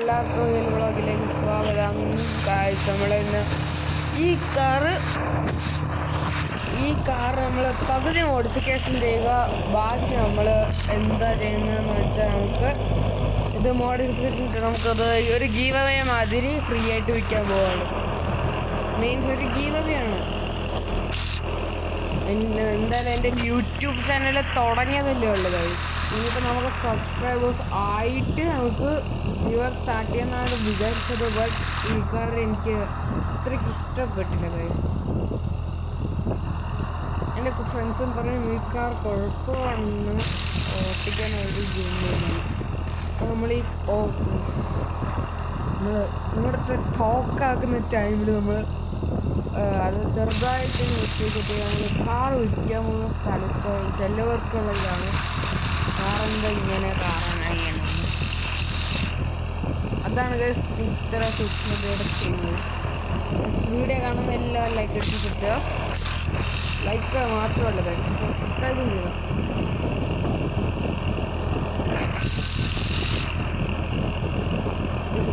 എല്ലാവർക്കും ഹെൽ വ്ളോഗിലേക്ക് സ്വാഗതം. നമ്മളിന്ന് ഈ കാറ് നമ്മൾ പകുതി മോഡിഫിക്കേഷൻ ചെയ്യുക, ബാക്കി നമ്മൾ എന്താ ചെയ്യുന്നതെന്ന് വെച്ചാൽ നമുക്ക് ഇത് മോഡിഫിക്കേഷൻ നമുക്കത് ഒരു ഗീവ് അവേ മാതിരി ഫ്രീ ആയിട്ട് വിൽക്കാൻ പോവാണ്. മീൻസ് ഒരു ഗീവ് അവേ ആണ്. എന്തായാലും എൻ്റെ യൂട്യൂബ് ചാനൽ തുടങ്ങിയതല്ലേ ഉള്ളത്. ഇനിയിപ്പോൾ നമുക്ക് സബ്സ്ക്രൈബേഴ്സ് ആയിട്ട് നമുക്ക് വ്യൂവർ സ്റ്റാർട്ട് ചെയ്യാമെന്നാണ് വിചാരിച്ചത്. ബട്ട് ഈ കാർ എനിക്ക് അത്രയ്ക്ക് ഇഷ്ടപ്പെട്ടില്ല ഗൈസ്. എൻ്റെ ഫ്രണ്ട്സും പറയും ഈ കാർ കുഴപ്പമാണ്, ഓട്ടിക്കാൻ ഒരു ഗെയിം. നമ്മൾ നിങ്ങളുടെ ടോക്കാക്കുന്ന ടൈമിൽ നമ്മൾ അത് ചെറുതായിട്ട് മിസ്റ്റേക്ക് നമ്മൾ കാർ വിൽക്കാൻ പോകുന്ന സ്ഥലത്ത് ചിലവർക്കുള്ള ഇതാണ് കാറെന്താ ഇങ്ങനെ കാറാനാണ്. അതാണ് ഇത്ര സൂക്ഷ്മതയോടെ ചെയ്യുന്നത്. വീഡിയോ കാണുന്ന എല്ലാവരും ലൈക്ക് അടിച്ചിട്ട് ലൈക്ക് മാത്രമല്ല സബ്സ്ക്രൈബും ചെയ്യുക.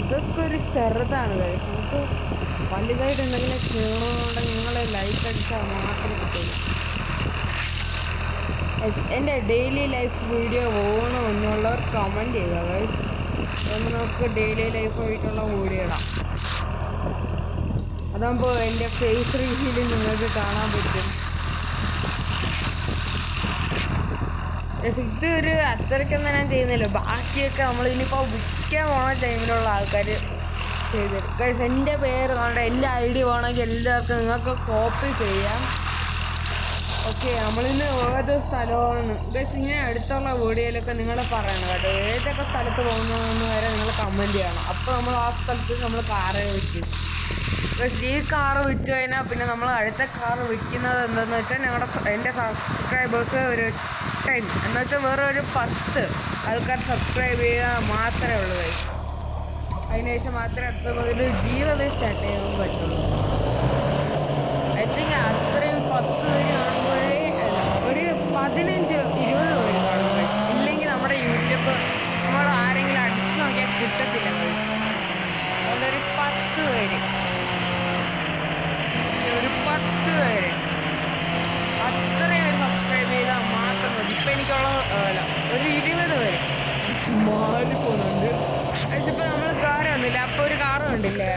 ഇതൊക്കെ ഒരു ചെറുതാണ് ഗൈസ്. നമുക്ക് വലുതായിട്ട് എന്തെങ്കിലും ചെയ്യണമെന്നുണ്ടെങ്കിൽ നിങ്ങളെ ലൈക്ക് അടിച്ചാൽ മാത്രമേ കിട്ടുള്ളൂ. എൻ്റെ ഡെയിലി ലൈഫ് വീഡിയോ വേണമെന്നുള്ളവർ കമൻറ്റ് ചെയ്യുക ഗൈസ്. നമുക്ക് ഡെയിലി ലൈഫായിട്ടുള്ള വീഡിയോ ഇടാം. അതാകുമ്പോൾ എൻ്റെ ഫേസ് റീൽ നിങ്ങൾക്ക് കാണാൻ പറ്റും. ഇത് ഒരു അത്രയ്ക്കൊന്നും ഞാൻ ചെയ്യുന്നില്ല. ബാക്കിയൊക്കെ നമ്മൾ ഇനിയിപ്പോൾ വിൽക്കാൻ പോണ ടൈമിലുള്ള ആൾക്കാർ ചെയ്തു തരും ഗൈസ്. എൻ്റെ പേര് എൻ്റെ ID വേണമെങ്കിൽ എല്ലാവർക്കും നിങ്ങൾക്ക് കോപ്പി ചെയ്യാം. ഓക്കെ, നമ്മളിന്ന് ഏത് സ്ഥലമാണ് ഗൈസ് ഇങ്ങനെ അടുത്തുള്ള വീഡിയോയിലൊക്കെ നിങ്ങൾ പറയണം കേട്ടോ. ഏതൊക്കെ സ്ഥലത്ത് പോകുന്നതെന്ന് വരെ നിങ്ങൾ കമൻറ്റ് ചെയ്യണം. അപ്പോൾ നമ്മൾ ആ സ്ഥലത്ത് നമ്മൾ കാറ് വിൽക്കും ഗൈസ്. ഈ കാറ് വിറ്റ് കഴിഞ്ഞാൽ പിന്നെ നമ്മൾ അടുത്ത കാറ് വിൽക്കുന്നത് എന്താണെന്ന് വെച്ചാൽ എൻ്റെ സബ്സ്ക്രൈബേഴ്സ് ഒരു 10 എന്ന് വെച്ചാൽ വേറെ ഒരു 10 ആൾക്കാർ സബ്സ്ക്രൈബ് ചെയ്യുക മാത്രമേ ഉള്ളൂ ഗൈസ്. അതിനുശേഷം മാത്രമേ അടുത്ത ഒരു ഗീവ് അവേ സ്റ്റാർട്ട് ചെയ്യാൻ പറ്റുള്ളൂ. ഐ തിങ്ക് അത്രയും 10 പേര് കാണുമ്പോഴേ ഒരു 15-20 പേര് കാണും ഗൈസ്. ഇല്ലെങ്കിൽ നമ്മുടെ യൂട്യൂബ് നമ്മൾ ആരെങ്കിലും അടിച്ചു നോക്കിയാൽ കിട്ടത്തില്ല ഗൈസ്. അതുകൊണ്ട് ഒരു 10 പേര് അത്രയും സബ്സ്ക്രൈബ് ചെയ്താൽ മാത്രം മതി. ഇപ്പം എനിക്കുള്ള ഒരു 20 പേര് മാറി പോകുന്നുണ്ട്. ഇപ്പോൾ നമ്മൾ കാറ് വന്നില്ല, അപ്പോൾ ഒരു കാറ് കണ്ടില്ലേ,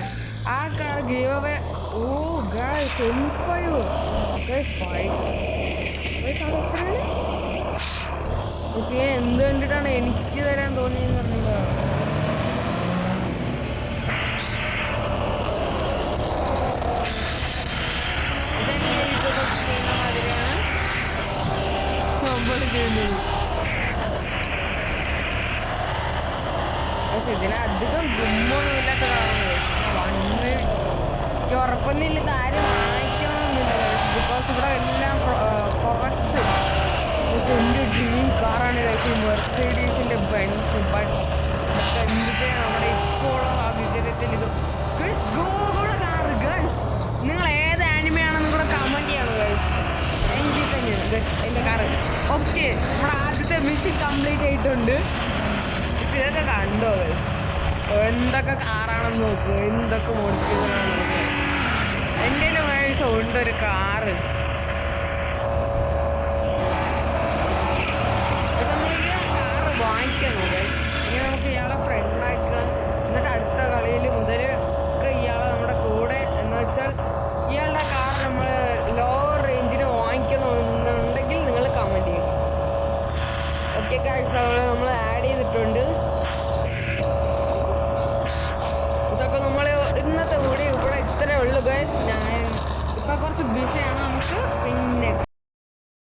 ആ കാർ ഗീവ് അവേ. ഓ ഗൈസ് M5 എന്ത് കണ്ടിട്ടാണ് എനിക്ക് തരാൻ തോന്നിയെന്ന് പറഞ്ഞില്ല. ചെയ്യുന്ന മാതിരിയാണ് നമ്മൾ ചെയ്യുന്നത്. ഇതിനധികം ഗുമ്മൊന്നുമില്ലാത്ത കാണുന്നത്. എനിക്ക് ഉറപ്പൊന്നുമില്ല ഇത് ആരും വാങ്ങിക്കണമെന്നില്ല ബിക്കോസ് ഇവിടെ എല്ലാം കുറച്ച് എൻ്റെ ഡ്രീം കാറാണ് ഗൈസ് മെർസിഡീസിൻ്റെ ബെൻസ്. ബട്ട് എന്ത് ചെയ്യണം, നമ്മുടെ ഇപ്പോൾ സാഹചര്യത്തിൽ ഇത് കാറ് ഗൈസ്. നിങ്ങൾ ഏത് ആനിമയാണെന്നും കൂടെ കമൻറ്റ് ചെയ്യണം ഗൈസ്. എനിക്ക് തന്നെയാണ് ഗൈസ് എൻ്റെ കാറ്. ഓക്കെ, നമ്മുടെ ആദ്യത്തെ മിഷൻ കംപ്ലീറ്റ് ആയിട്ടുണ്ട്. ഇതൊക്കെ കണ്ടോ ഗൈസ്, എന്തൊക്കെ കാറാണെന്ന് നോക്കുക, എന്തൊക്കെ മോഡിഫിക്കേഷനാണെന്ന് നോക്കുക. എൻ്റെ ഗൈസ് ഉണ്ട് ഒരു കാറ്. കാറ് വാങ്ങിക്കണം ഗൈസ്. ഇനി നമുക്ക് ഇയാളെ ഫ്രണ്ടാക്കുക. എന്നിട്ട് അടുത്ത കളിയിൽ മുതൽ ഒക്കെ ഇയാളെ നമ്മുടെ കൂടെ എന്ന് വെച്ചാൽ ഇയാളുടെ കാർ നമ്മൾ ലോവർ റേഞ്ചിന് വാങ്ങിക്കണമെന്നുണ്ടെങ്കിൽ നിങ്ങൾ കമൻറ്റ് ചെയ്യുക. ഓക്കെ ഗൈസ്, നമ്മൾ ആഡ് ചെയ്തിട്ടുണ്ട്.